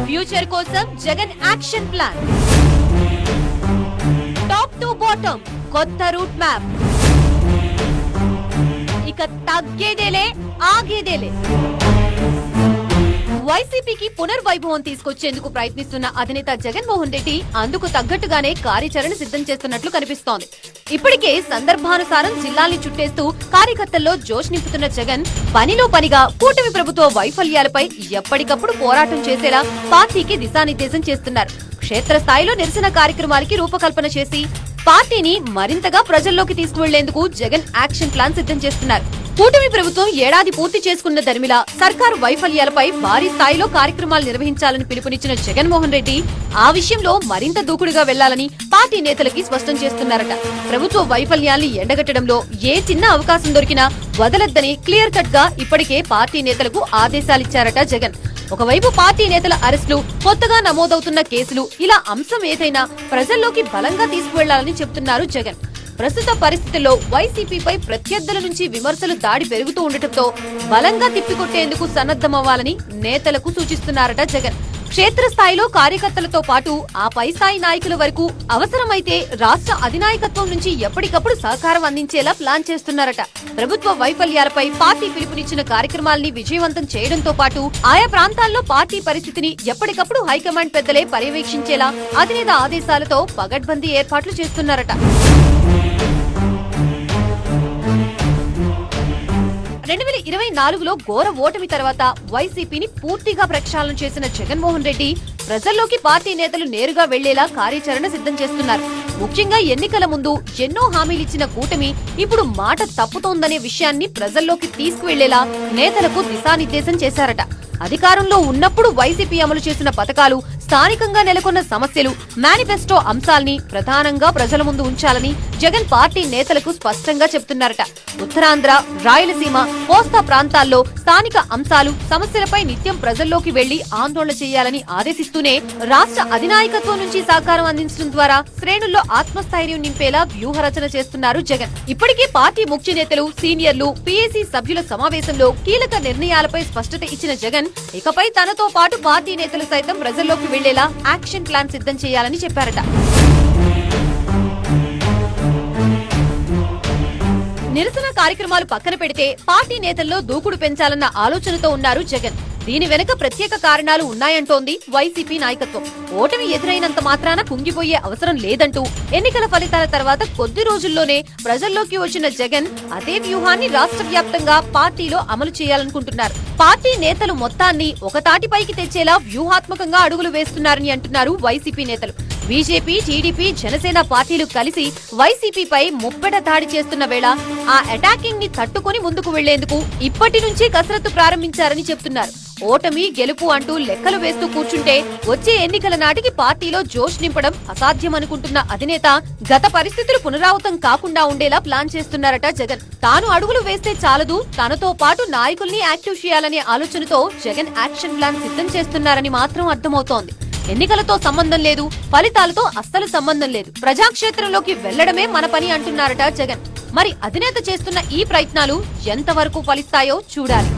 Future కోసం Jagan action plan, top to bottom కొత్త route map, ఇక తగ్గేదేలే ఆగేదేలే. వైసీపీకి పునర్వైభవం తీసుకొచ్చేందుకు ప్రయత్నిస్తున్న అధినేత జగన్మోహన్ రెడ్డి అందుకు తగ్గట్టుగానే కార్యాచరణ సిద్ధం చేస్తున్నట్లు కనిపిస్తోంది. ఇప్పటికే సందర్భానుసారం జిల్లాల్ని చుట్టేస్తూ కార్యకర్తల్లో జోష్ నింపుతున్న జగన్ పనిలో పనిగా కూటమి ప్రభుత్వ వైఫల్యాలపై ఎప్పటికప్పుడు పోరాటం చేసేలా పార్టీకి దిశానిర్దేశం చేస్తున్నారు. క్షేత్రస్థాయిలో నిరసన కార్యక్రమాలకి రూపకల్పన చేసి పార్టీని మరింతగా ప్రజల్లోకి తీసుకువెళ్లేందుకు జగన్ యాక్షన్ ప్లాన్ సిద్ధం చేస్తున్నారు. కూటమి ప్రభుత్వం ఏడాది పూర్తి చేసుకున్న దరిమిలా సర్కారు వైఫల్యాలపై భారీ స్థాయిలో కార్యక్రమాలు నిర్వహించాలని పిలుపునిచ్చిన జగన్మోహన్ రెడ్డి ఆ విషయంలో మరింత దూకుడుగా వెళ్లాలని పార్టీ నేతలకి స్పష్టం చేస్తున్నారట. ప్రభుత్వ వైఫల్యాల్ని ఎండగట్టడంలో ఏ చిన్న అవకాశం దొరికినా వదలొద్దని క్లియర్ కట్ గా ఇప్పటికే పార్టీ నేతలకు ఆదేశాలిచ్చారట జగన్. ఒకవైపు పార్టీ నేతల అరెస్టులు, కొత్తగా నమోదవుతున్న కేసులు, ఇలా అంశం ఏదైనా ప్రజల్లోకి బలంగా తీసుకువెళ్లాలని చెబుతున్నారు జగన్. ప్రస్తుత పరిస్థితుల్లో వైసీపీపై ప్రత్యర్థుల నుంచి విమర్శలు దాడి పెరుగుతూ ఉండటంతో బలంగా తిప్పికొట్టేందుకు సన్నద్దమవ్వాలని నేతలకు సూచిస్తున్నారట జగన్. క్షేత్రస్థాయిలో కార్యకర్తలతో పాటు ఆ పై స్థాయి నాయకుల వరకు అవసరమైతే రాష్ట్ర అధినాయకత్వం నుంచి ఎప్పటికప్పుడు సహకారం అందించేలా ప్లాన్ చేస్తున్నారట. ప్రభుత్వ వైఫల్యాలపై పార్టీ పిలుపునిచ్చిన కార్యక్రమాల్ని విజయవంతం చేయడంతో పాటు ఆయా ప్రాంతాల్లో పార్టీ పరిస్థితిని ఎప్పటికప్పుడు హైకమాండ్ పెద్దలే పర్యవేక్షించేలా అధినేత ఆదేశాలతో పగడ్బందీ ఏర్పాట్లు చేస్తున్నారట. 2024లో ఘోర ఓటమి తర్వాత వైసీపీని పూర్తిగా ప్రక్షాళన చేసిన జగన్మోహన్ రెడ్డి ప్రజల్లోకి పార్టీ నేతలు నేరుగా వెళ్లేలా కార్యాచరణ సిద్ధం చేస్తున్నారు. ముఖ్యంగా ఎన్నికల ముందు ఎన్నో హామీలిచ్చిన కూటమి ఇప్పుడు మాట తప్పుతోందనే విషయాన్ని ప్రజల్లోకి తీసుకువెళ్లేలా నేతలకు దిశానిర్దేశం చేశారట. అధికారంలో ఉన్నప్పుడు వైసీపీ అమలు చేసిన పథకాలు, స్థానికంగా నెలకొన్న సమస్యలు, మేనిఫెస్టో అంశాల్ని ప్రధానంగా ప్రజల ముందు ఉంచాలని జగన్ పార్టీ నేతలకు స్పష్టంగా చెబుతున్నారట. ఉత్తరాంధ్ర, రాయలసీమ, కోస్తా ప్రాంతాల్లో స్థానిక అంశాలు, సమస్యలపై నిత్యం ప్రజల్లోకి వెళ్లి ఆందోళన చేయాలని ఆదేశిస్తూనే రాష్ట్ర అధినాయకత్వం నుంచి సహకారం అందించడం ద్వారా శ్రేణుల్లో ఆత్మస్థైర్యం నింపేలా వ్యూహరచన చేస్తున్నారు జగన్. ఇప్పటికే పార్టీ ముఖ్య నేతలు, సీనియర్లు, పీఏసీ సభ్యుల సమావేశంలో కీలక నిర్ణయాలపై స్పష్టత ఇచ్చిన జగన్ ఇకపై తనతో పాటు పార్టీ నేతలు సైతం ప్రజల్లోకి వెళ్లేలా యాక్షన్ ప్లాన్ సిద్ధం చేయాలని చెప్పారట. నిరసన కార్యక్రమాలు పక్కన పెడితే పార్టీ నేతల్లో దూకుడు పెంచాలన్న ఆలోచనతో ఉన్నారు జగన్. దీని వెనుక ప్రత్యేక కారణాలు ఉన్నాయంటోంది వైసీపీ నాయకత్వం. ఓటమి ఎదురైనంత మాత్రాన కుంగిపోయే అవసరం లేదంటూ ఎన్నికల ఫలితాల తర్వాత కొద్ది రోజుల్లోనే ప్రజల్లోకి వచ్చిన జగన్ అదే వ్యూహాన్ని రాష్ట్ర వ్యాప్తంగా పార్టీలో అమలు చేయాలనుకుంటున్నారు. పార్టీ నేతలు మొత్తాన్ని ఒకతాటిపైకి తెచ్చేలా వ్యూహాత్మకంగా అడుగులు వేస్తున్నారని అంటున్నారు వైసీపీ నేతలు. బీజేపీ, టీడీపీ, జనసేన పార్టీలు కలిసి వైసీపీపై ముప్పెట దాడి చేస్తున్న వేళ ఆ అటాకింగ్ ని తట్టుకుని ముందుకు వెళ్లేందుకు ఇప్పటి నుంచే కసరత్తు ప్రారంభించారని చెప్తున్నారు. ఓటమి, గెలుపు అంటూ లెక్కలు వేస్తూ కూర్చుంటే వచ్చే ఎన్నికల నాటికి పార్టీలో జోష్ నింపడం అసాధ్యమనుకుంటున్న అధినేత గత పరిస్థితులు పునరావృతం కాకుండా ఉండేలా ప్లాన్ చేస్తున్నారట జగన్. తాను అడుగులు వేస్తే చాలదు, తనతో పాటు నాయకుల్ని యాక్టివ్ చేయాలనే ఆలోచనతో జగన్ యాక్షన్ ప్లాన్ సిద్ధం చేస్తున్నారని మాత్రం అర్థమవుతోంది. ఎన్నికలతో సంబంధం లేదు, ఫలితాలతో అస్సలు సంబంధం లేదు, ప్రజాక్షేత్రంలోకి వెళ్లడమే మన పని అంటున్నారట జగన్. మరి అధినేత చేస్తున్న ఈ ప్రయత్నాలు ఎంతవరకు ఫలిస్తాయో చూడాలి.